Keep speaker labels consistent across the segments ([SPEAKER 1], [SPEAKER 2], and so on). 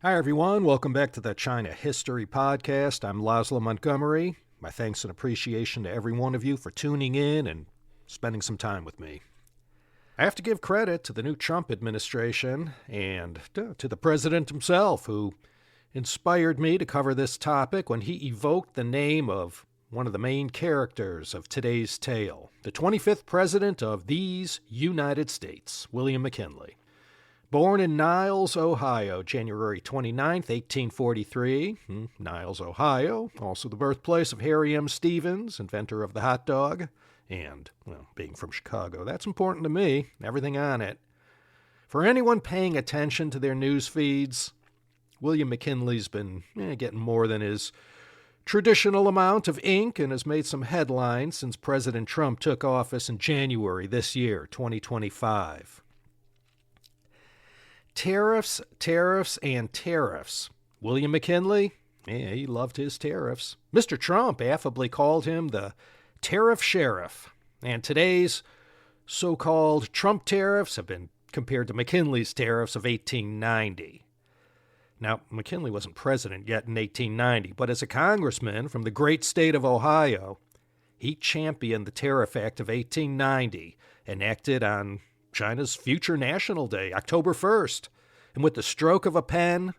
[SPEAKER 1] Hi, everyone. Welcome back to the China History Podcast. I'm Laszlo Montgomery. My thanks and appreciation to every one of you for tuning in and spending some time with me. I have to give credit to the new Trump administration and to the president himself, who inspired me to cover this topic when he evoked the name of one of the main characters of today's tale, the 25th president of these United States, William McKinley. Born in Niles, Ohio, January 29th, 1843. Niles, Ohio, also the birthplace of Harry M. Stevens, inventor of the hot dog. And, well, being from Chicago, that's important to me, everything on it. For anyone paying attention to their news feeds, William McKinley's been getting more than his traditional amount of ink and has made some headlines since President Trump took office in January this year, 2025. Tariffs, tariffs, and tariffs. William McKinley, he loved his tariffs. Mr. Trump affably called him the tariff sheriff. And today's so-called Trump tariffs have been compared to McKinley's tariffs of 1890. Now, McKinley wasn't president yet in 1890, but as a congressman from the great state of Ohio, he championed the Tariff Act of 1890, enacted on China's future National Day, October 1st. And with the stroke of a pen,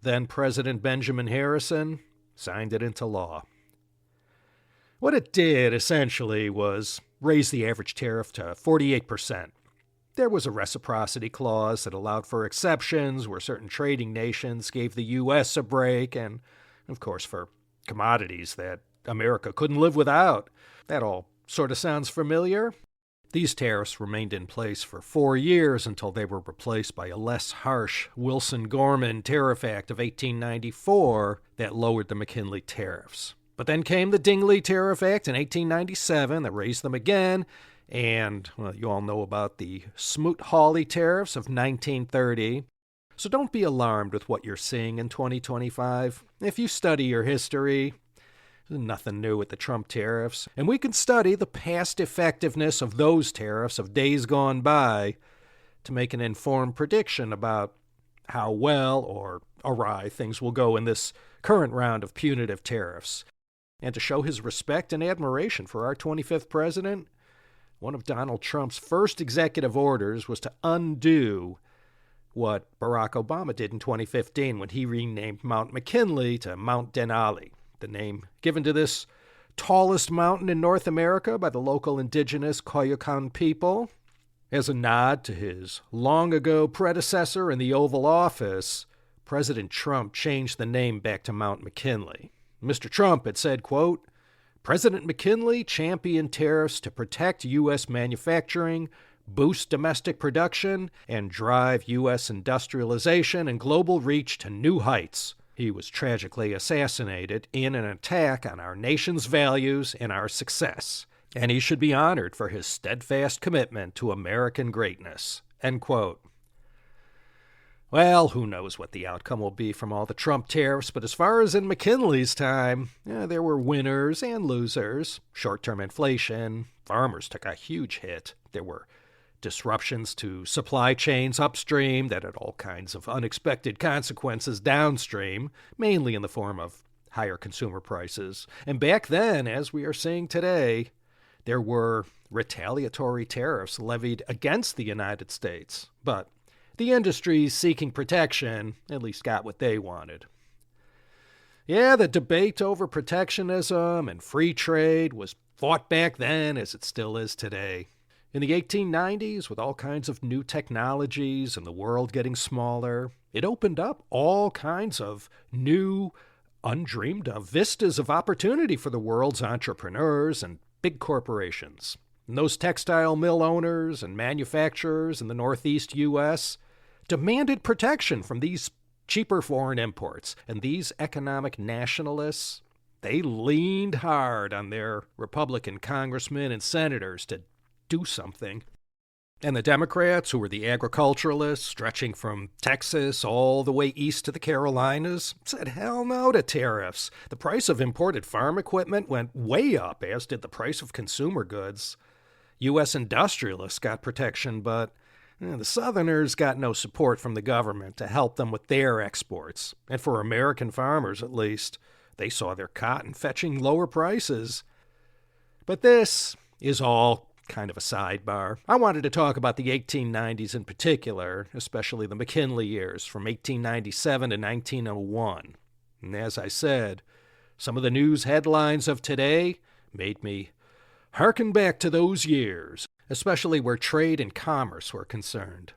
[SPEAKER 1] then President Benjamin Harrison signed it into law. What it did, essentially, was raise the average tariff to 48%. There was a reciprocity clause that allowed for exceptions where certain trading nations gave the U.S. a break, and, of course, for commodities that America couldn't live without. That all sort of sounds familiar. These tariffs remained in place for 4 years until they were replaced by a less harsh Wilson-Gorman Tariff Act of 1894 that lowered the McKinley tariffs. But then came the Dingley Tariff Act in 1897 that raised them again, and you all know about the Smoot-Hawley tariffs of 1930. So don't be alarmed with what you're seeing in 2025. If you study your history, there's nothing new with the Trump tariffs, and we can study the past effectiveness of those tariffs of days gone by to make an informed prediction about how well or awry things will go in this current round of punitive tariffs. And to show his respect and admiration for our 25th president, one of Donald Trump's first executive orders was to undo what Barack Obama did in 2015 when he renamed Mount McKinley to Mount Denali, the name given to this tallest mountain in North America by the local indigenous Koyukon people. As a nod to his long-ago predecessor in the Oval Office, President Trump changed the name back to Mount McKinley. Mr. Trump had said, quote, "President McKinley championed tariffs to protect U.S. manufacturing, boost domestic production, and drive U.S. industrialization and global reach to new heights. He was tragically assassinated in an attack on our nation's values and our success, and he should be honored for his steadfast commitment to American greatness." End quote. Well, who knows what the outcome will be from all the Trump tariffs, but as far as in McKinley's time, there were winners and losers. Short-term inflation, farmers took a huge hit. There were disruptions to supply chains upstream that had all kinds of unexpected consequences downstream, mainly in the form of higher consumer prices. And back then, as we are seeing today, there were retaliatory tariffs levied against the United States. But the industries seeking protection at least got what they wanted. Yeah, the debate over protectionism and free trade was fought back then as it still is today. In the 1890s, with all kinds of new technologies and the world getting smaller, it opened up all kinds of new, undreamed of vistas of opportunity for the world's entrepreneurs and big corporations. And those textile mill owners and manufacturers in the Northeast U.S. demanded protection from these cheaper foreign imports. And these economic nationalists, they leaned hard on their Republican congressmen and senators to do something. And the Democrats, who were the agriculturalists stretching from Texas all the way east to the Carolinas, said hell no to tariffs. The price of imported farm equipment went way up, as did the price of consumer goods. U.S. industrialists got protection, but The Southerners got no support from the government to help them with their exports, and for American farmers at least, they saw their cotton fetching lower prices. But this is all kind of a sidebar. I wanted to talk about the 1890s in particular, especially the McKinley years from 1897 to 1901. And as I said, some of the news headlines of today made me harken back to those years, especially where trade and commerce were concerned.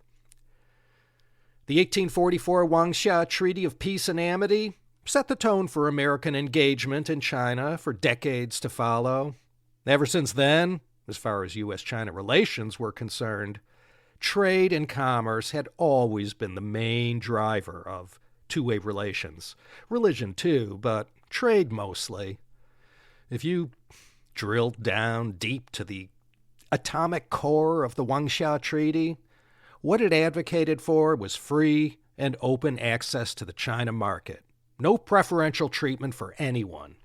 [SPEAKER 1] The 1844 Wangsha Treaty of Peace and Amity set the tone for American engagement in China for decades to follow. Ever since then, as far as U.S.-China relations were concerned, trade and commerce had always been the main driver of two-way relations. Religion too, but trade mostly. If you drilled down deep to the atomic core of the Wangsha Treaty, what it advocated for was free and open access to the China market. No preferential treatment for anyone.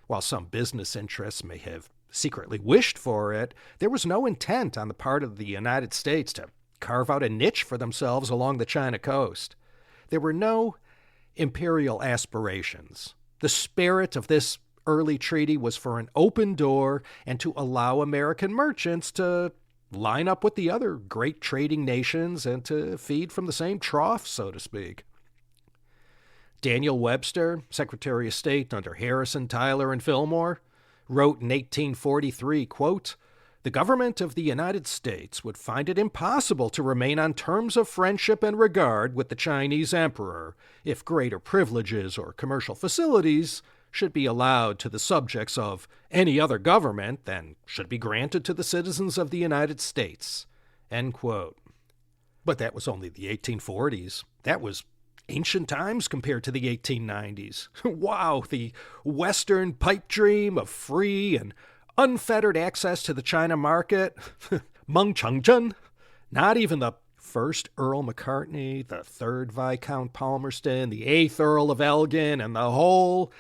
[SPEAKER 1] While some business interests may have secretly wished for it, there was no intent on the part of the United States to carve out a niche for themselves along the China coast. There were no imperial aspirations. The spirit of this early treaty was for an open door and to allow American merchants to line up with the other great trading nations and to feed from the same trough, so to speak. Daniel Webster, Secretary of State under Harrison, Tyler, and Fillmore, wrote in 1843, quote, "The government of the United States would find it impossible to remain on terms of friendship and regard with the Chinese emperor if greater privileges or commercial facilities should be allowed to the subjects of any other government than should be granted to the citizens of the United States." End quote. But that was only the 1840s. That was ancient times compared to the 1890s. Wow, the Western pipe dream of free and unfettered access to the China market. Meng Chengzhen. Not even the first Earl McCartney, the third Viscount Palmerston, the eighth Earl of Elgin, and the whole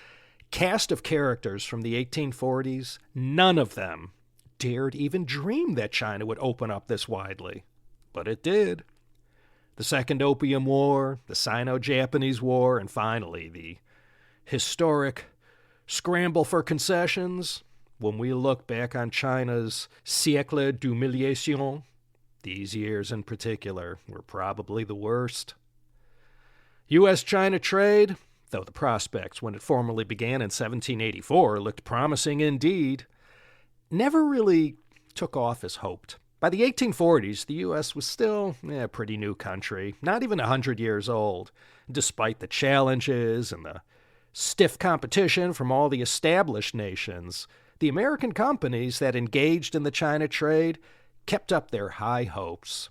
[SPEAKER 1] cast of characters from the 1840s, none of them dared even dream that China would open up this widely. But it did. The Second Opium War, the Sino-Japanese War, and finally the historic scramble for concessions. When we look back on China's siècle d'humiliation, these years in particular were probably the worst. U.S.-China trade, though the prospects when it formally began in 1784 looked promising indeed, never really took off as hoped. By the 1840s, the U.S. was still a pretty new country, not even 100 years old, despite the challenges and the stiff competition from all the established nations. The American companies that engaged in the China trade kept up their high hopes.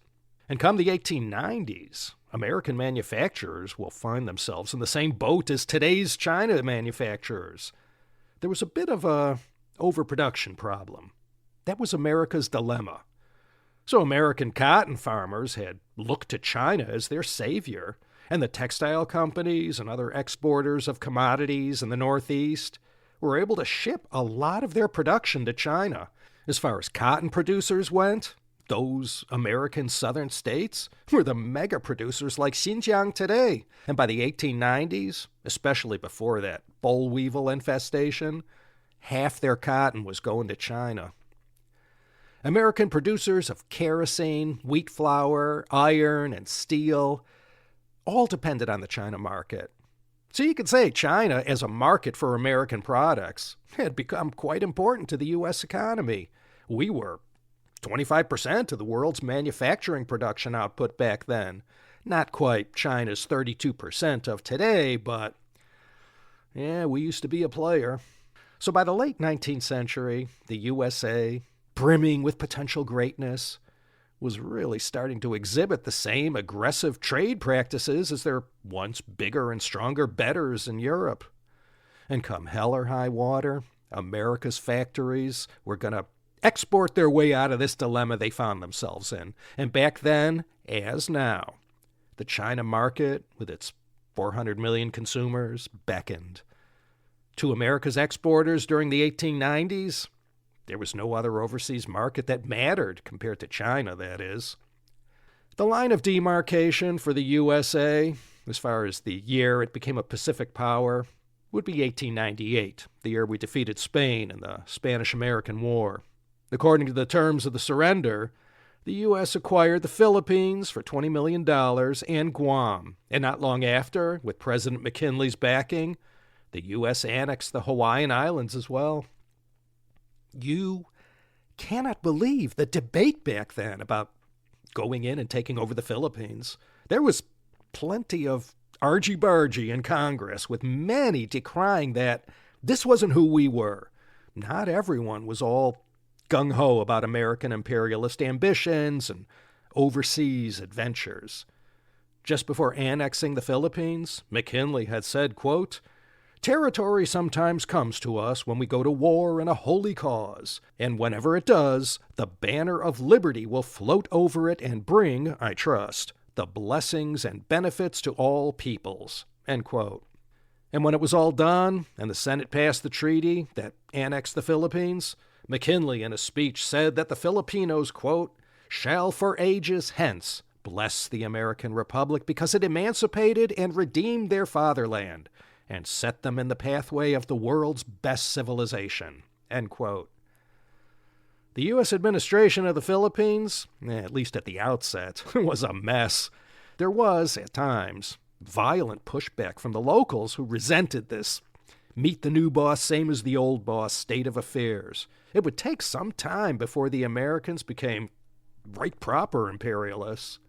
[SPEAKER 1] And come the 1890s, American manufacturers will find themselves in the same boat as today's China manufacturers. There was a bit of a overproduction problem. That was America's dilemma. So American cotton farmers had looked to China as their savior, and the textile companies and other exporters of commodities in the Northeast were able to ship a lot of their production to China. As far as cotton producers went, those American southern states were the mega producers like Xinjiang today. And by the 1890s, especially before that boll weevil infestation, half their cotton was going to China. American producers of kerosene, wheat flour, iron, and steel all depended on the China market. So you could say China, as a market for American products, had become quite important to the U.S. economy. We were 25% of the world's manufacturing production output back then. Not quite China's 32% of today, but yeah, we used to be a player. So by the late 19th century, the USA, brimming with potential greatness, was really starting to exhibit the same aggressive trade practices as their once bigger and stronger betters in Europe. And come hell or high water, America's factories were going to export their way out of this dilemma they found themselves in. And back then, as now, the China market, with its 400 million consumers, beckoned. To America's exporters during the 1890s, there was no other overseas market that mattered compared to China, that is. The line of demarcation for the USA, as far as the year it became a Pacific power, would be 1898, the year we defeated Spain in the Spanish-American War. According to the terms of the surrender, the U.S. acquired the Philippines for $20 million and Guam, and not long after, with President McKinley's backing, the U.S. annexed the Hawaiian Islands as well. You cannot believe the debate back then about going in and taking over the Philippines. There was plenty of argy-bargy in Congress, with many decrying that this wasn't who we were. Not everyone was all gung-ho about American imperialist ambitions and overseas adventures. Just before annexing the Philippines, McKinley had said, quote, "Territory sometimes comes to us when we go to war in a holy cause, and whenever it does, the banner of liberty will float over it and bring, I trust, the blessings and benefits to all peoples." End quote. And when it was all done, and the Senate passed the treaty that annexed the Philippines, McKinley in a speech said that the Filipinos, quote, "shall for ages hence bless the American Republic because it emancipated and redeemed their fatherland and set them in the pathway of the world's best civilization." End quote. The U.S. administration of the Philippines, at least at the outset, was a mess. There was, at times, violent pushback from the locals who resented this meet the new boss, same as the old boss state of affairs. It would take some time before the Americans became right proper imperialists.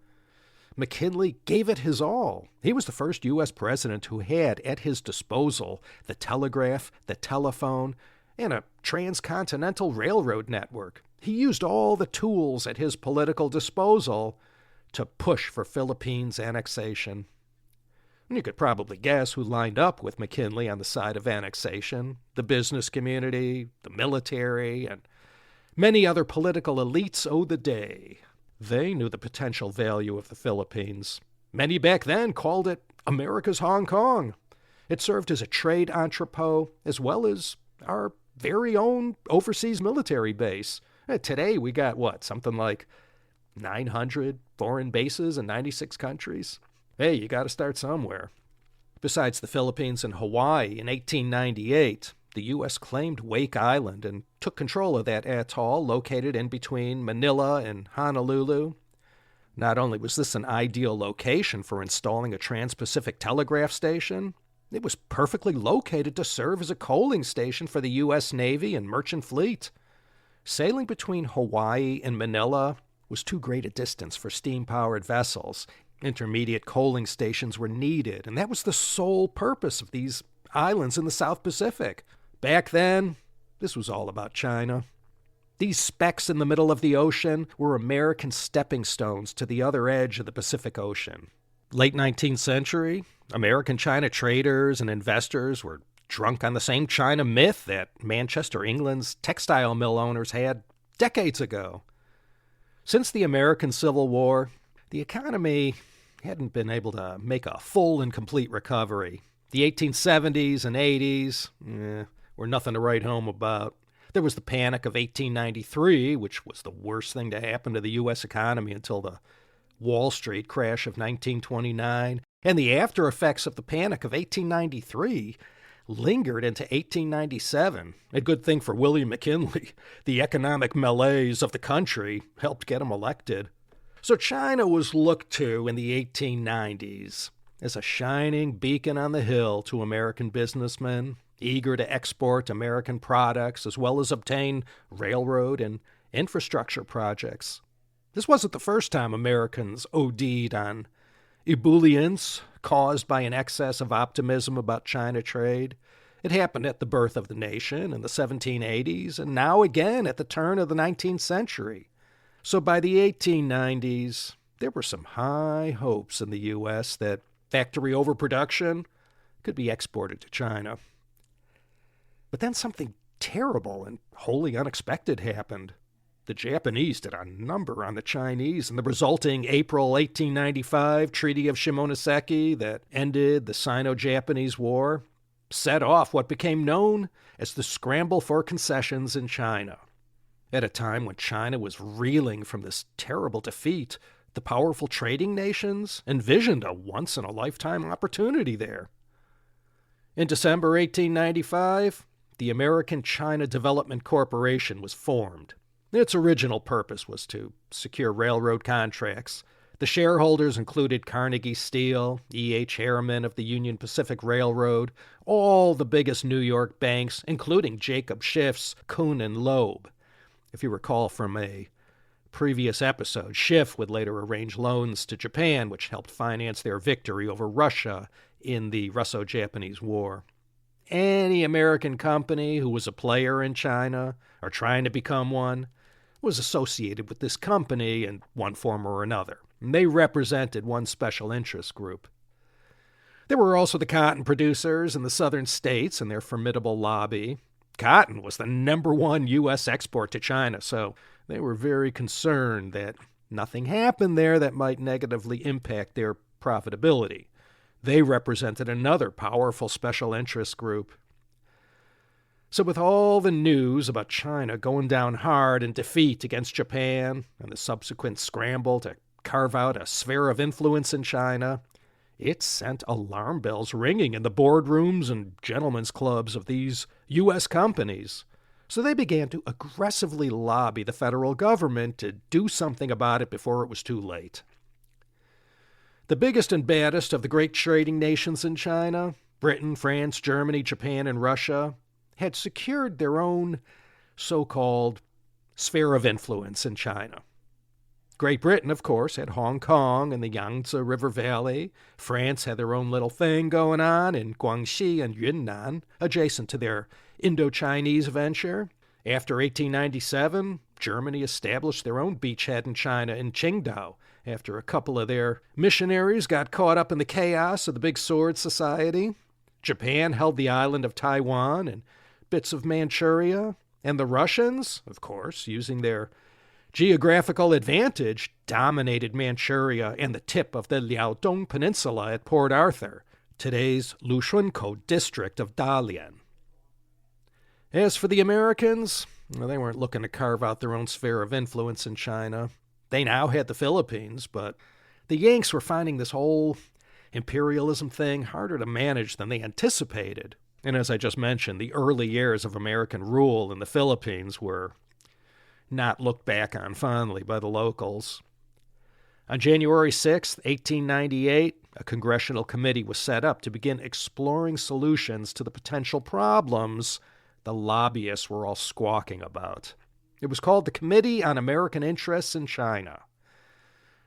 [SPEAKER 1] McKinley gave it his all. He was the first U.S. president who had at his disposal the telegraph, the telephone, and a transcontinental railroad network. He used all the tools at his political disposal to push for Philippines annexation. And you could probably guess who lined up with McKinley on the side of annexation: the business community, the military, and many other political elites owed the day. They knew the potential value of the Philippines. Many back then called it America's Hong Kong. It served as a trade entrepot as well as our very own overseas military base. Today we got, something like 900 foreign bases in 96 countries? Hey, you got to start somewhere. Besides the Philippines and Hawaii, in 1898, the U.S. claimed Wake Island and took control of that atoll located in between Manila and Honolulu. Not only was this an ideal location for installing a trans-Pacific telegraph station, it was perfectly located to serve as a coaling station for the U.S. Navy and merchant fleet. Sailing between Hawaii and Manila was too great a distance for steam-powered vessels. Intermediate coaling stations were needed, and that was the sole purpose of these islands in the South Pacific. Back then, this was all about China. These specks in the middle of the ocean were American stepping stones to the other edge of the Pacific Ocean. Late 19th century, American China traders and investors were drunk on the same China myth that Manchester, England's textile mill owners had decades ago. Since the American Civil War, the economy hadn't been able to make a full and complete recovery. The 1870s and 80s were nothing to write home about. There was the Panic of 1893, which was the worst thing to happen to the U.S. economy until the Wall Street crash of 1929. And the after effects of the Panic of 1893 lingered into 1897. A good thing for William McKinley. The economic malaise of the country helped get him elected. So China was looked to in the 1890s as a shining beacon on the hill to American businessmen, eager to export American products as well as obtain railroad and infrastructure projects. This wasn't the first time Americans OD'd on ebullience caused by an excess of optimism about China trade. It happened at the birth of the nation in the 1780s, and now again at the turn of the 19th century. So by the 1890s, there were some high hopes in the U.S. that factory overproduction could be exported to China. But then something terrible and wholly unexpected happened. The Japanese did a number on the Chinese, and the resulting April 1895 Treaty of Shimonoseki that ended the Sino-Japanese War set off what became known as the scramble for concessions in China. At a time when China was reeling from this terrible defeat, the powerful trading nations envisioned a once-in-a-lifetime opportunity there. In December 1895, the American China Development Corporation was formed. Its original purpose was to secure railroad contracts. The shareholders included Carnegie Steel, E.H. Harriman of the Union Pacific Railroad, all the biggest New York banks, including Jacob Schiff's Kuhn and Loeb. If you recall from a previous episode, Schiff would later arrange loans to Japan, which helped finance their victory over Russia in the Russo-Japanese War. Any American company who was a player in China or trying to become one was associated with this company in one form or another. And they represented one special interest group. There were also the cotton producers in the southern states and their formidable lobby. Cotton was the #1 U.S. export to China, so they were very concerned that nothing happened there that might negatively impact their profitability. They represented another powerful special interest group. So with all the news about China going down hard in defeat against Japan and the subsequent scramble to carve out a sphere of influence in China, it sent alarm bells ringing in the boardrooms and gentlemen's clubs of these U.S. companies. So they began to aggressively lobby the federal government to do something about it before it was too late. The biggest and baddest of the great trading nations in China, Britain, France, Germany, Japan, and Russia, had secured their own so-called sphere of influence in China. Great Britain, of course, had Hong Kong and the Yangtze River Valley. France had their own little thing going on in Guangxi and Yunnan, adjacent to their Indo-Chinese venture. After 1897, Germany established their own beachhead in China in Qingdao, after a couple of their missionaries got caught up in the chaos of the Big Sword Society. Japan held the island of Taiwan and bits of Manchuria. And the Russians, of course, using their geographical advantage, dominated Manchuria and the tip of the Liaodong Peninsula at Port Arthur, today's Lushunkou district of Dalian. As for the Americans, well, they weren't looking to carve out their own sphere of influence in China. They now had the Philippines, but the Yanks were finding this whole imperialism thing harder to manage than they anticipated. And as I just mentioned, the early years of American rule in the Philippines were not looked back on fondly by the locals. On January 6, 1898, a congressional committee was set up to begin exploring solutions to the potential problems the lobbyists were all squawking about. It was called the Committee on American Interests in China.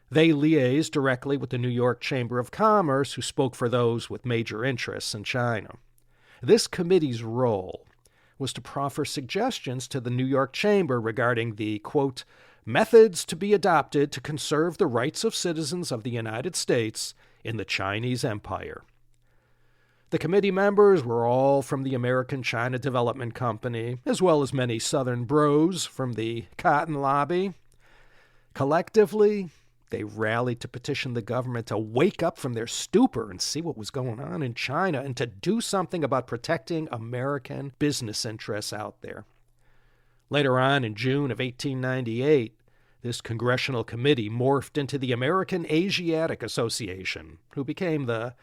[SPEAKER 1] They liaised directly with the New York Chamber of Commerce, who spoke for those with major interests in China. This committee's role was to proffer suggestions to the New York Chamber regarding the, quote, methods to be adopted to conserve the rights of citizens of the United States in the Chinese Empire. The committee members were all from the American China Development Company, as well as many Southern bros from the cotton lobby. Collectively, they rallied to petition the government to wake up from their stupor and see what was going on in China and to do something about protecting American business interests out there. Later on, in June of 1898, this congressional committee morphed into the American Asiatic Association, who became the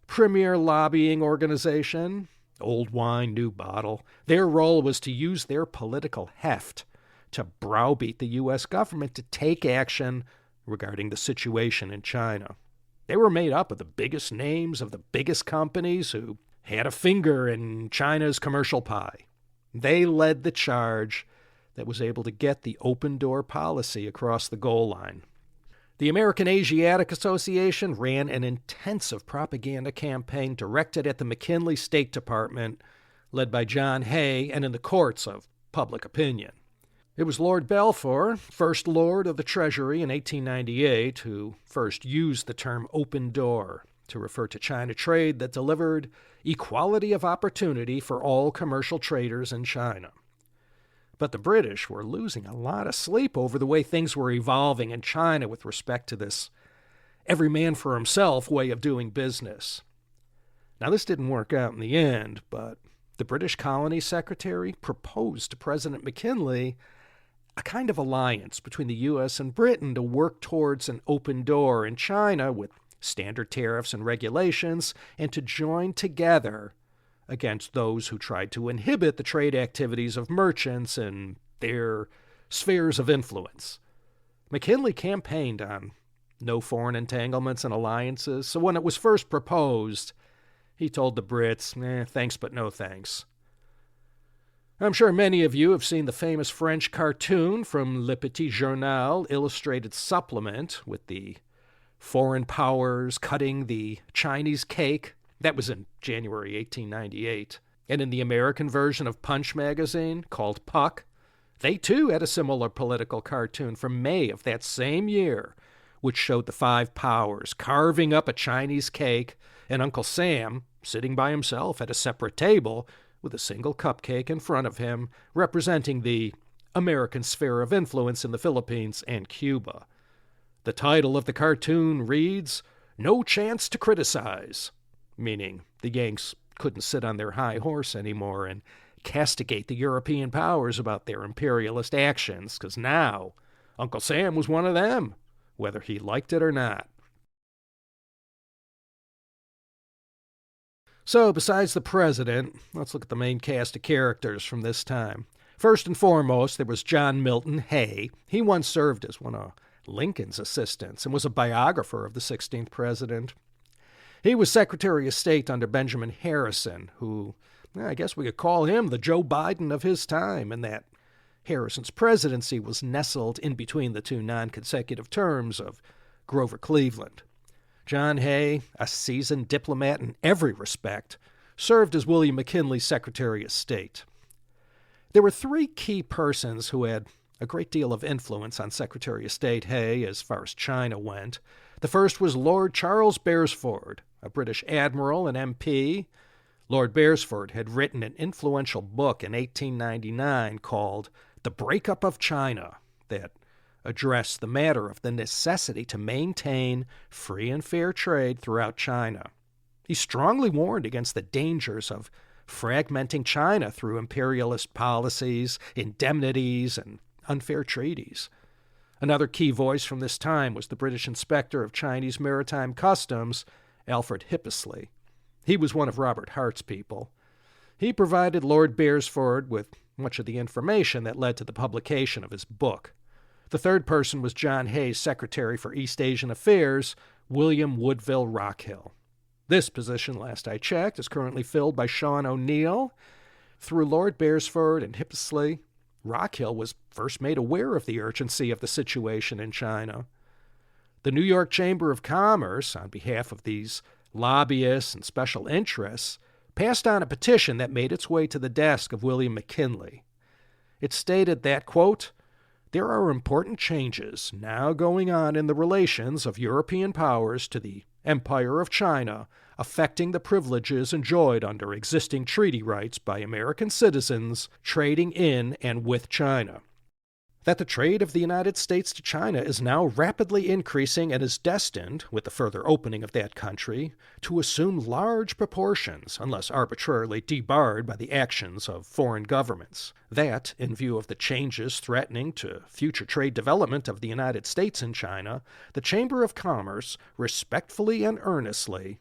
[SPEAKER 1] premier lobbying organization. Old wine, new bottle. Their role was to use their political heft to browbeat the U.S. government to take action regarding the situation in China. They were made up of the biggest names of the biggest companies who had a finger in China's commercial pie. They led the charge that was able to get the open-door policy across the goal line. The American Asiatic Association ran an intensive propaganda campaign directed at the McKinley State Department, led by John Hay, and in the courts of public opinion. It was Lord Balfour, First Lord of the Treasury in 1898, who first used the term open door to refer to China trade that delivered equality of opportunity for all commercial traders in China. But the British were losing a lot of sleep over the way things were evolving in China with respect to this every man for himself way of doing business. Now, this didn't work out in the end, but the British Colony Secretary proposed to President McKinley a kind of alliance between the U.S. and Britain to work towards an open door in China with standard tariffs and regulations, and to join together against those who tried to inhibit the trade activities of merchants and their spheres of influence. McKinley campaigned on no foreign entanglements and alliances, so when it was first proposed, he told the Brits, thanks but no thanks. I'm sure many of you have seen the famous French cartoon from Le Petit Journal illustrated supplement with the foreign powers cutting the Chinese cake. That was in January 1898. And in the American version of Punch magazine, called Puck, they too had a similar political cartoon from May of that same year, which showed the five powers carving up a Chinese cake and Uncle Sam sitting by himself at a separate table with a single cupcake in front of him, representing the American sphere of influence in the Philippines and Cuba. The title of the cartoon reads, "No Chance to Criticize," meaning the Yanks couldn't sit on their high horse anymore and castigate the European powers about their imperialist actions, because now Uncle Sam was one of them, whether he liked it or not. So, besides the president, let's look at the main cast of characters from this time. First and foremost, there was John Milton Hay. He once served as one of Lincoln's assistants and was a biographer of the 16th president. He was Secretary of State under Benjamin Harrison, who, I guess we could call him the Joe Biden of his time, in that Harrison's presidency was nestled in between the two non-consecutive terms of Grover Cleveland. John Hay, a seasoned diplomat in every respect, served as William McKinley's Secretary of State. There were three key persons who had a great deal of influence on Secretary of State Hay as far as China went. The first was Lord Charles Beresford, a British admiral and MP. Lord Beresford had written an influential book in 1899 called The Breakup of China that addressed the matter of the necessity to maintain free and fair trade throughout China. He strongly warned against the dangers of fragmenting China through imperialist policies, indemnities, and unfair treaties. Another key voice from this time was the British Inspector of Chinese Maritime Customs, Alfred Hippisley. He was one of Robert Hart's people. He provided Lord Beresford with much of the information that led to the publication of his book. The third person was John Hay's Secretary for East Asian Affairs, William Woodville Rockhill. This position, last I checked, is currently filled by Sean O'Neill. Through Lord Beresford and Hippisley, Rockhill was first made aware of the urgency of the situation in China. The New York Chamber of Commerce, on behalf of these lobbyists and special interests, passed on a petition that made its way to the desk of William McKinley. It stated that, quote, "There are important changes now going on in the relations of European powers to the Empire of China, affecting the privileges enjoyed under existing treaty rights by American citizens trading in and with China. That the trade of the United States to China is now rapidly increasing and is destined, with the further opening of that country, to assume large proportions unless arbitrarily debarred by the actions of foreign governments. That, in view of the changes threatening to future trade development of the United States in China, the Chamber of Commerce respectfully and earnestly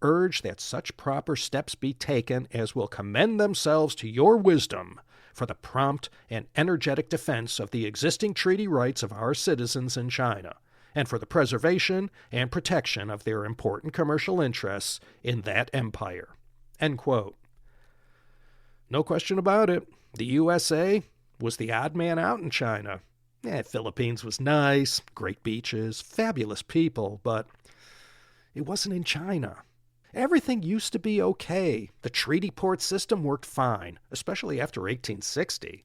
[SPEAKER 1] urge that such proper steps be taken as will commend themselves to your wisdom for the prompt and energetic defense of the existing treaty rights of our citizens in China, and for the preservation and protection of their important commercial interests in that empire." End quote. No question about it, the USA was the odd man out in China. Philippines was nice, great beaches, fabulous people, but it wasn't in China. Everything used to be okay. The treaty port system worked fine, especially after 1860.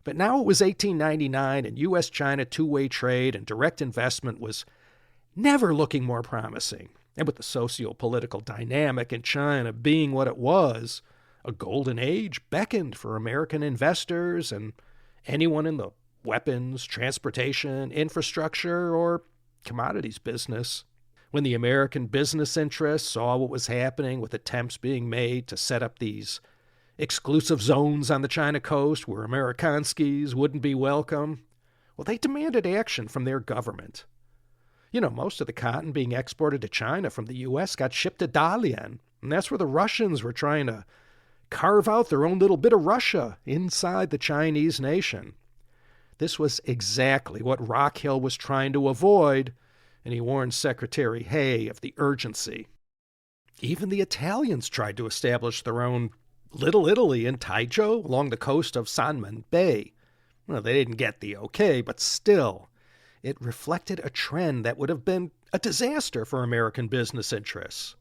[SPEAKER 1] But now it was 1899, and U.S.-China two-way trade and direct investment was never looking more promising. And with the socio-political dynamic in China being what it was, a golden age beckoned for American investors and anyone in the weapons, transportation, infrastructure, or commodities business. When the American business interests saw what was happening with attempts being made to set up these exclusive zones on the China coast where Amerikanskis wouldn't be welcome. Well, they demanded action from their government. Most of the cotton being exported to China from the U.S. got shipped to Dalian, and that's where the Russians were trying to carve out their own little bit of Russia inside the Chinese nation. This was exactly what Rockhill was trying to avoid, and he warned Secretary Hay of the urgency. Even the Italians tried to establish their own Little Italy in Taijo along the coast of Sanmen Bay. Well, they didn't get the okay, but still, it reflected a trend that would have been a disaster for American business interests.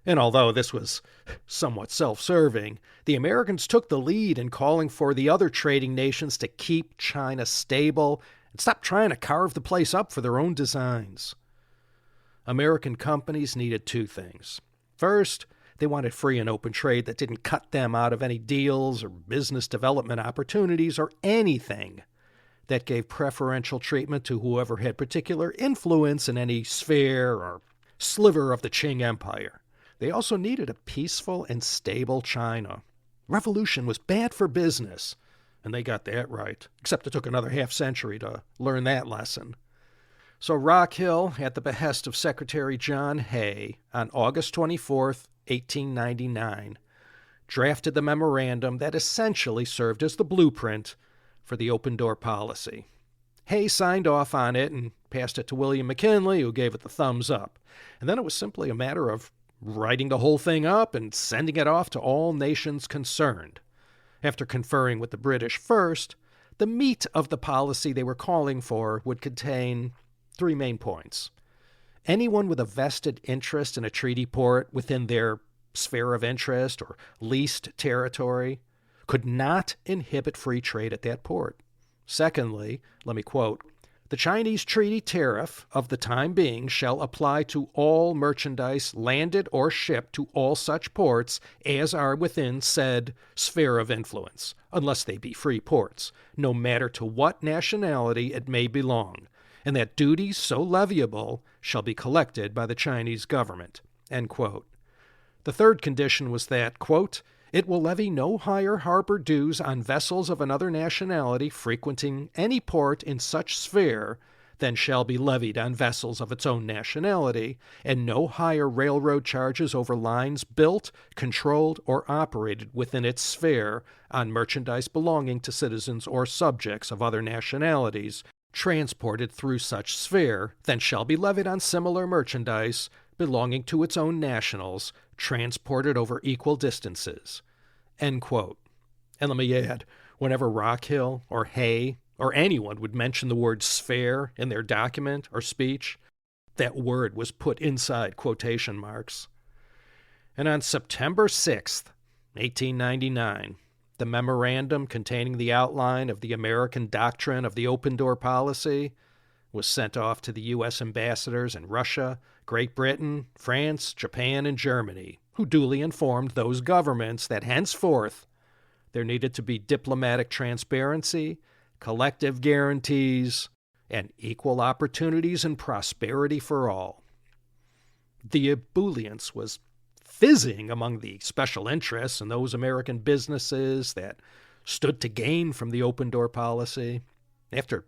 [SPEAKER 1] And although this was somewhat self-serving, the Americans took the lead in calling for the other trading nations to keep China stable and stop trying to carve the place up for their own designs. American companies needed two things. First, they wanted free and open trade that didn't cut them out of any deals or business development opportunities or anything that gave preferential treatment to whoever had particular influence in any sphere or sliver of the Qing Empire. They also needed a peaceful and stable China. Revolution was bad for business, and they got that right, except it took another half-century to learn that lesson. So Rockhill, at the behest of Secretary John Hay, on August 24th, 1899, drafted the memorandum that essentially served as the blueprint for the open-door policy. Hay signed off on it and passed it to William McKinley, who gave it the thumbs up. And then it was simply a matter of writing the whole thing up and sending it off to all nations concerned. After conferring with the British first, the meat of the policy they were calling for would contain three main points. Anyone with a vested interest in a treaty port within their sphere of interest or leased territory could not inhibit free trade at that port. Secondly, let me quote, "The Chinese treaty tariff of the time being shall apply to all merchandise landed or shipped to all such ports as are within said sphere of influence, unless they be free ports, no matter to what nationality it may belong, and that duties so leviable shall be collected by the Chinese government." End quote. The third condition was that, quote, "It will levy no higher harbor dues on vessels of another nationality frequenting any port in such sphere than shall be levied on vessels of its own nationality, and no higher railroad charges over lines built, controlled, or operated within its sphere on merchandise belonging to citizens or subjects of other nationalities transported through such sphere than shall be levied on similar merchandise belonging to its own nationals transported over equal distances." End quote. And let me add, whenever Rockhill or Hay or anyone would mention the word sphere in their document or speech, that word was put inside quotation marks. And on September 6th, 1899, the memorandum containing the outline of the American doctrine of the open door policy was sent off to the U.S. ambassadors in Russia, Great Britain, France, Japan, and Germany, who duly informed those governments that henceforth there needed to be diplomatic transparency, collective guarantees, and equal opportunities and prosperity for all. The ebullience was fizzing among the special interests and those American businesses that stood to gain from the open door policy. After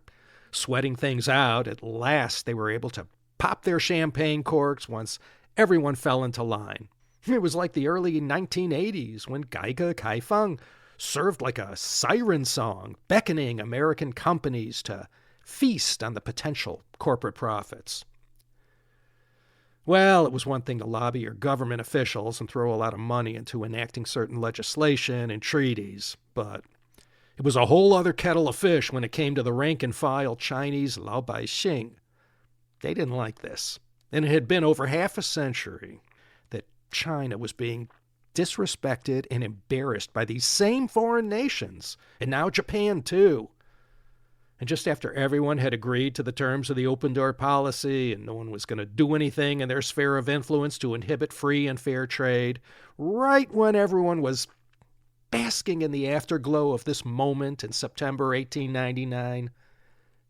[SPEAKER 1] sweating things out, at last they were able to pop their champagne corks once everyone fell into line. It was like the early 1980s when Geige Kaifeng served like a siren song, beckoning American companies to feast on the potential corporate profits. Well, it was one thing to lobby your government officials and throw a lot of money into enacting certain legislation and treaties, but it was a whole other kettle of fish when it came to the rank-and-file Chinese Laobaixing. They didn't like this, and it had been over half a century that China was being disrespected and embarrassed by these same foreign nations, and now Japan too. And just after everyone had agreed to the terms of the open door policy and no one was going to do anything in their sphere of influence to inhibit free and fair trade, right when everyone was basking in the afterglow of this moment in September 1899,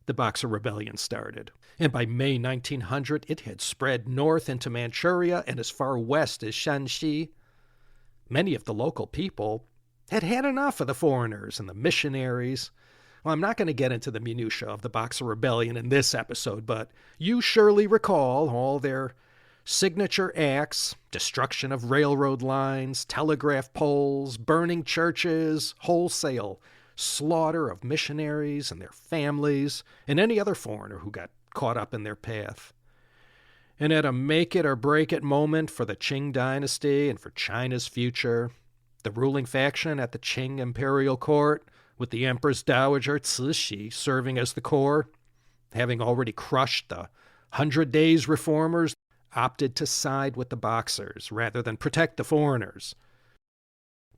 [SPEAKER 1] the Boxer Rebellion started. And by May 1900, it had spread north into Manchuria and as far west as Shanxi. Many of the local people had had enough of the foreigners and the missionaries. Well, I'm not going to get into the minutiae of the Boxer Rebellion in this episode, but you surely recall all their signature acts: destruction of railroad lines, telegraph poles, burning churches, wholesale slaughter of missionaries and their families, and any other foreigner who got caught up in their path. And at a make-it-or-break-it moment for the Qing dynasty and for China's future, the ruling faction at the Qing imperial court, with the Empress Dowager Cixi serving as the core, having already crushed the 100 Days reformers, opted to side with the Boxers rather than protect the foreigners.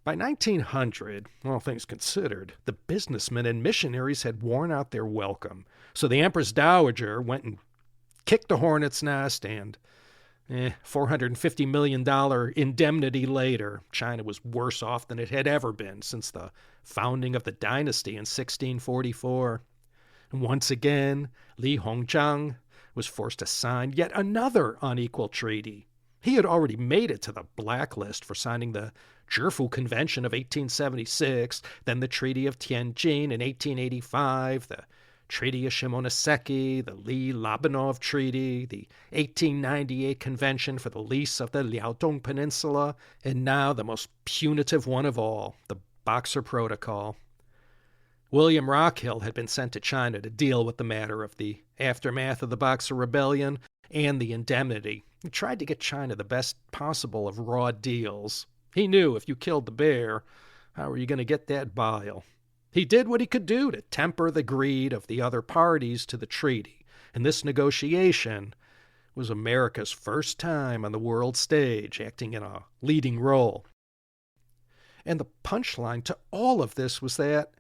[SPEAKER 1] By 1900, all things considered, the businessmen and missionaries had worn out their welcome, so the Empress Dowager went and kicked the hornet's nest, and $450 million indemnity later, China was worse off than it had ever been since the founding of the dynasty in 1644. And once again, Li Hongzhang was forced to sign yet another unequal treaty. He had already made it to the blacklist for signing the Zhifu Convention of 1876, then the Treaty of Tianjin in 1885, the Treaty of Shimonoseki, the Lee-Labanov Treaty, the 1898 Convention for the lease of the Liaodong Peninsula, and now the most punitive one of all, the Boxer Protocol. William Rockhill had been sent to China to deal with the matter of the aftermath of the Boxer Rebellion and the indemnity. He tried to get China the best possible of raw deals. He knew if you killed the bear, how were you going to get that bile? He did what he could do to temper the greed of the other parties to the treaty, and this negotiation was America's first time on the world stage acting in a leading role. And the punchline to all of this was that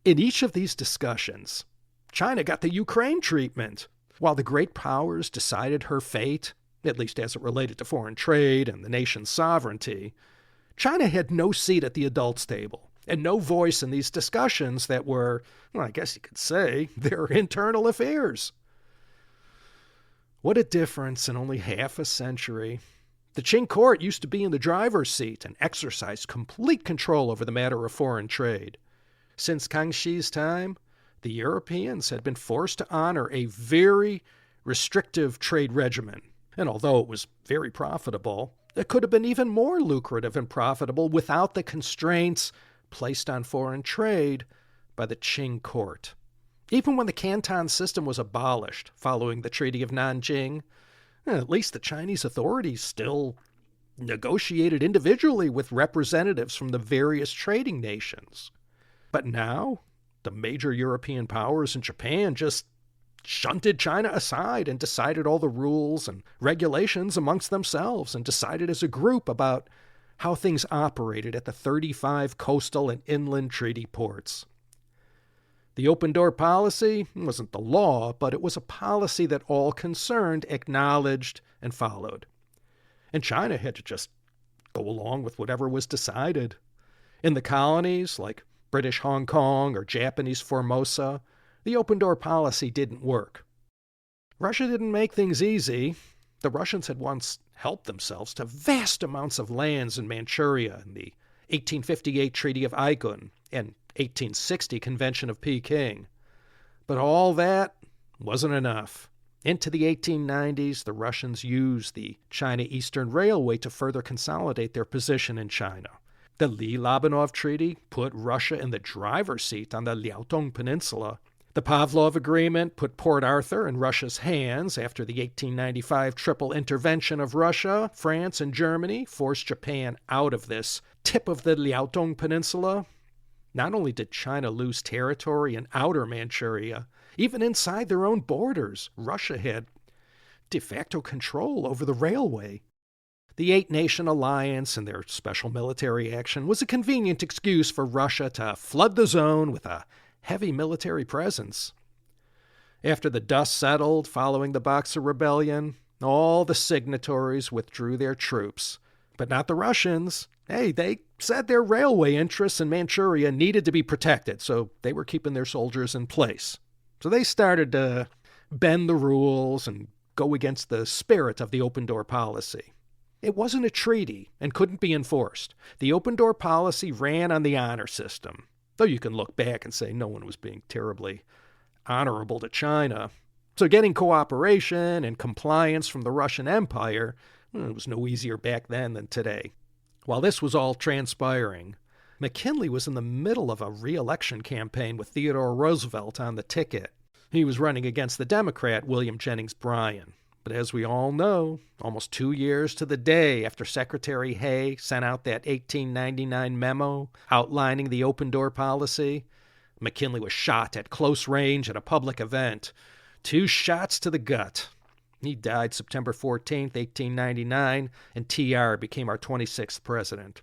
[SPEAKER 1] in each of these discussions, China got the Ukraine treatment. While the great powers decided her fate, at least as it related to foreign trade and the nation's sovereignty, China had no seat at the adults' table and no voice in these discussions that were, well, I guess you could say, their internal affairs. What a difference in only half a century. The Qing court used to be in the driver's seat and exercised complete control over the matter of foreign trade. Since Kangxi's time, the Europeans had been forced to honor a very restrictive trade regimen. And although it was very profitable, it could have been even more lucrative and profitable without the constraints placed on foreign trade by the Qing court. Even when the Canton system was abolished following the Treaty of Nanjing, at least the Chinese authorities still negotiated individually with representatives from the various trading nations. But now, the major European powers and Japan just shunted China aside and decided all the rules and regulations amongst themselves and decided as a group about how things operated at the 35 coastal and inland treaty ports. The open-door policy wasn't the law, but it was a policy that all concerned acknowledged and followed. And China had to just go along with whatever was decided. In the colonies, like British Hong Kong or Japanese Formosa, the open-door policy didn't work. Russia didn't make things easy. The Russians had once helped themselves to vast amounts of lands in Manchuria in the 1858 Treaty of Aigun and 1860 Convention of Peking. But all that wasn't enough. Into the 1890s, the Russians used the China Eastern Railway to further consolidate their position in China. The Lee-Labanov Treaty put Russia in the driver's seat on the Liaodong Peninsula. The Pavlov Agreement put Port Arthur in Russia's hands after the 1895 triple intervention of Russia, France, and Germany forced Japan out of this tip of the Liaodong Peninsula. Not only did China lose territory in outer Manchuria, even inside their own borders, Russia had de facto control over the railway. The Eight-Nation Alliance and their special military action was a convenient excuse for Russia to flood the zone with a heavy military presence. After the dust settled following the Boxer Rebellion, all the signatories withdrew their troops, but not the Russians. Hey, they said their railway interests in Manchuria needed to be protected, so they were keeping their soldiers in place. So they started to bend the rules and go against the spirit of the open-door policy. It wasn't a treaty and couldn't be enforced. The open-door policy ran on the honor system, though you can look back and say no one was being terribly honorable to China. So getting cooperation and compliance from the Russian Empire, it was no easier back then than today. While this was all transpiring, McKinley was in the middle of a re-election campaign with Theodore Roosevelt on the ticket. He was running against the Democrat William Jennings Bryan. But as we all know, almost 2 years to the day after Secretary Hay sent out that 1899 memo outlining the open-door policy, McKinley was shot at close range at a public event. 2 shots to the gut. He died September 14th, 1899, and TR became our 26th president.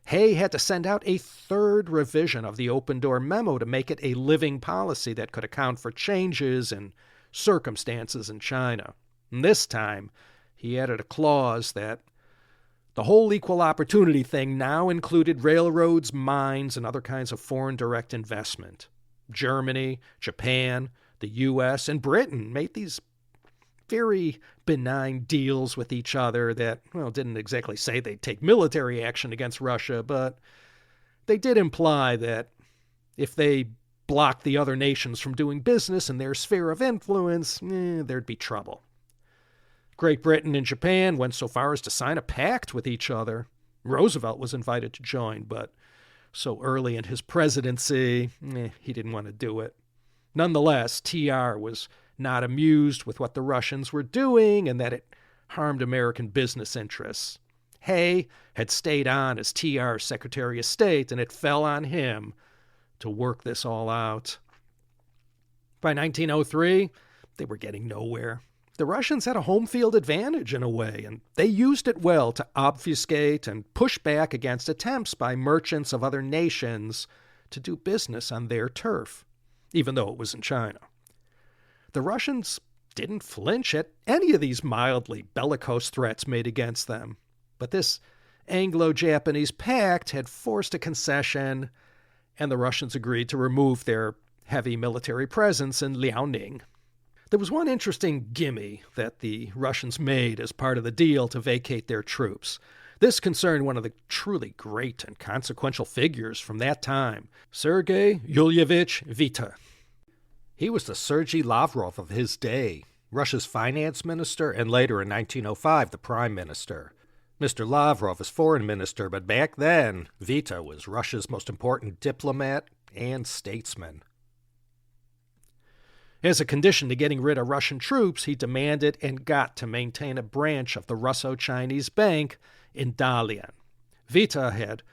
[SPEAKER 1] Hay had to send out a 3rd revision of the open-door memo to make it a living policy that could account for changes in circumstances in China. And this time, he added a clause that the whole equal opportunity thing now included railroads, mines, and other kinds of foreign direct investment. Germany, Japan, the U.S., and Britain made these very benign deals with each other that, well, didn't exactly say they'd take military action against Russia, but they did imply that if they blocked the other nations from doing business in their sphere of influence, there'd be trouble. Great Britain and Japan went so far as to sign a pact with each other. Roosevelt was invited to join, but so early in his presidency, he didn't want to do it. Nonetheless, TR was not amused with what the Russians were doing and that it harmed American business interests. Hay had stayed on as TR's Secretary of State, and it fell on him to work this all out. By 1903, they were getting nowhere. The Russians had a home field advantage in a way, and they used it well to obfuscate and push back against attempts by merchants of other nations to do business on their turf, even though it was in China. The Russians didn't flinch at any of these mildly bellicose threats made against them, but this Anglo-Japanese pact had forced a concession, and the Russians agreed to remove their heavy military presence in Liaoning. There was one interesting gimme that the Russians made as part of the deal to vacate their troops. This concerned one of the truly great and consequential figures from that time, Sergey Witte. He was the Sergey Lavrov of his day, Russia's finance minister, and later in 1905, the prime minister. Mr. Lavrov is foreign minister, but back then, Witte was Russia's most important diplomat and statesman. As a condition to getting rid of Russian troops, he demanded and got to maintain a branch of the Russo-Chinese Bank in Dalian. Witte had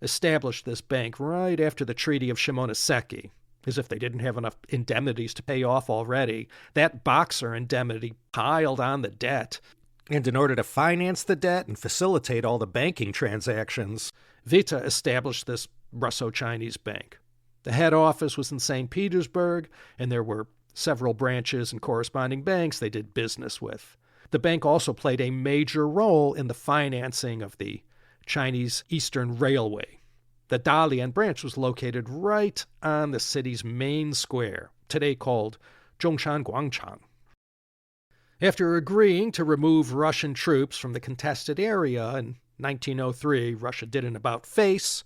[SPEAKER 1] established this bank right after the Treaty of Shimonoseki, as if they didn't have enough indemnities to pay off already. That Boxer indemnity piled on the debt. And in order to finance the debt and facilitate all the banking transactions, Witte established this Russo-Chinese Bank. The head office was in St. Petersburg, and there were several branches and corresponding banks they did business with. The bank also played a major role in the financing of the Chinese Eastern Railway. The Dalian branch was located right on the city's main square, today called Zhongshan Guangchang. After agreeing to remove Russian troops from the contested area in 1903, Russia did an about-face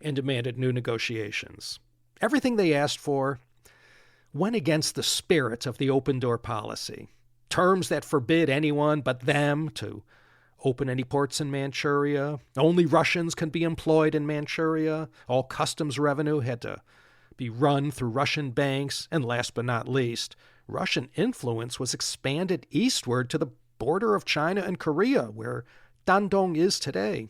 [SPEAKER 1] and demanded new negotiations. Everything they asked for went against the spirit of the open-door policy. Terms that forbid anyone but them to open any ports in Manchuria. Only Russians can be employed in Manchuria. All customs revenue had to be run through Russian banks. And last but not least, Russian influence was expanded eastward to the border of China and Korea, where Dandong is today.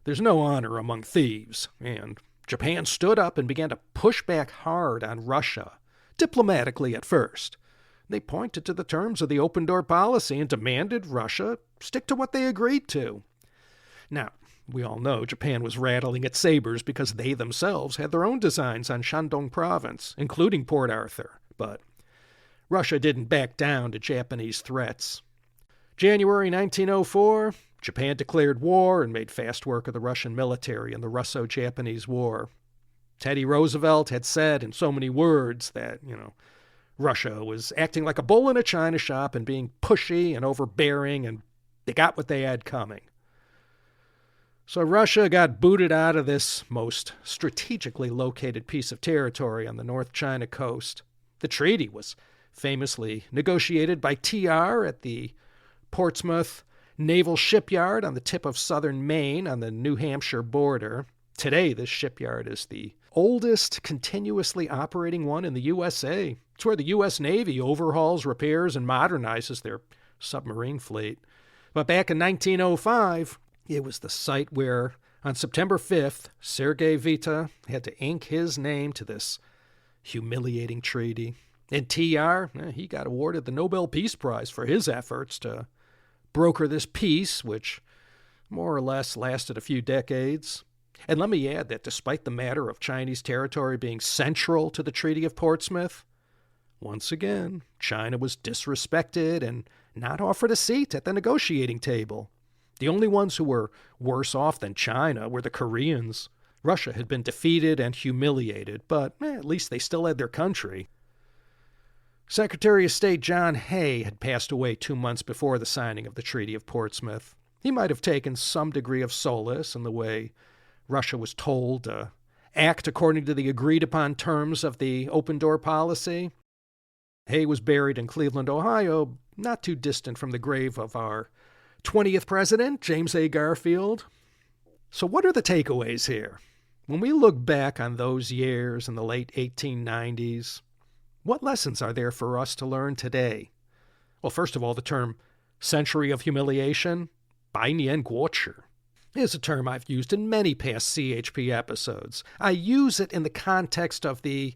[SPEAKER 1] There's no honor among thieves, and Japan stood up and began to push back hard on Russia, diplomatically at first. They pointed to the terms of the open-door policy and demanded Russia stick to what they agreed to. Now, we all know Japan was rattling its sabers because they themselves had their own designs on Shandong province, including Port Arthur. But Russia didn't back down to Japanese threats. January 1904, Japan declared war and made fast work of the Russian military in the Russo-Japanese War. Teddy Roosevelt had said in so many words that, Russia was acting like a bull in a china shop and being pushy and overbearing, and they got what they had coming. So Russia got booted out of this most strategically located piece of territory on the North China coast. The treaty was famously negotiated by TR at the Portsmouth Naval Shipyard on the tip of southern Maine on the New Hampshire border. Today, this shipyard is the oldest continuously operating one in the USA. It's where the U.S. Navy overhauls, repairs, and modernizes their submarine fleet. But back in 1905, it was the site where, on September 5th, Sergey Witte had to ink his name to this humiliating treaty. And TR, he got awarded the Nobel Peace Prize for his efforts to broker this peace, which more or less lasted a few decades. And let me add that despite the matter of Chinese territory being central to the Treaty of Portsmouth, once again, China was disrespected and not offered a seat at the negotiating table. The only ones who were worse off than China were the Koreans. Russia had been defeated and humiliated, but at least they still had their country. Secretary of State John Hay had passed away 2 months before the signing of the Treaty of Portsmouth. He might have taken some degree of solace in the way Russia was told to act according to the agreed-upon terms of the open-door policy. Hay was buried in Cleveland, Ohio, not too distant from the grave of our 20th president, James A. Garfield. So what are the takeaways here? When we look back on those years in the late 1890s, what lessons are there for us to learn today? Well, first of all, the term century of humiliation, 百年国耻, is a term I've used in many past CHP episodes. I use it in the context of the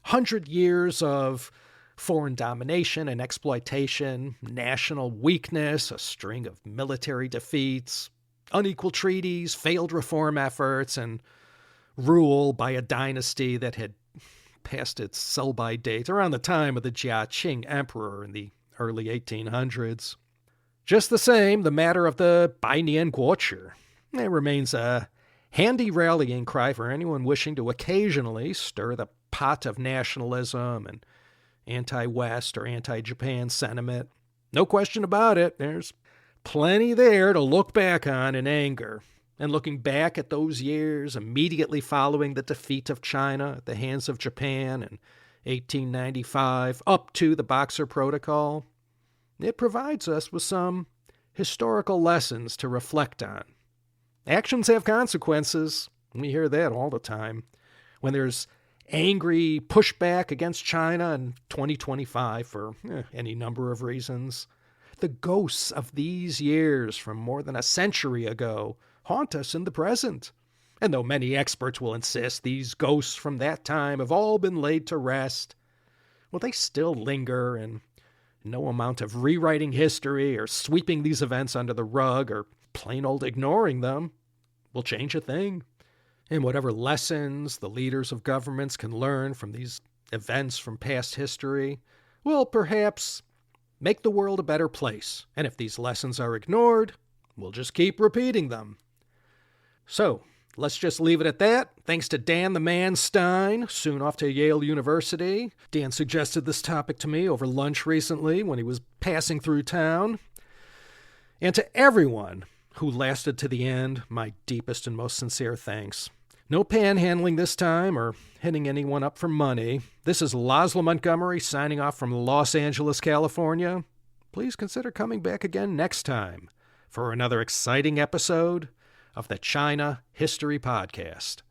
[SPEAKER 1] 100 years of foreign domination and exploitation, national weakness, a string of military defeats, unequal treaties, failed reform efforts, and rule by a dynasty that had passed its sell-by date around the time of the Jia Qing emperor in the early 1800s. Just the same, the matter of the 百年国耻, it remains a handy rallying cry for anyone wishing to occasionally stir the pot of nationalism and anti-West or anti-Japan sentiment. No question about it, there's plenty there to look back on in anger. And looking back at those years immediately following the defeat of China at the hands of Japan in 1895 up to the Boxer Protocol, it provides us with some historical lessons to reflect on. Actions have consequences. We hear that all the time. When there's angry pushback against China in 2025 for any number of reasons, the ghosts of these years from more than a century ago haunt us in the present. And though many experts will insist these ghosts from that time have all been laid to rest, well, they still linger, and no amount of rewriting history or sweeping these events under the rug or plain old ignoring them will change a thing. And whatever lessons the leaders of governments can learn from these events from past history will perhaps make the world a better place. And if these lessons are ignored, we'll just keep repeating them. So, let's just leave it at that. Thanks to Dan the Man Stein, soon off to Yale University. Dan suggested this topic to me over lunch recently when he was passing through town. And to everyone who lasted to the end, my deepest and most sincere thanks. No panhandling this time or hitting anyone up for money. This is Laszlo Montgomery signing off from Los Angeles, California. Please consider coming back again next time for another exciting episode of the China History Podcast.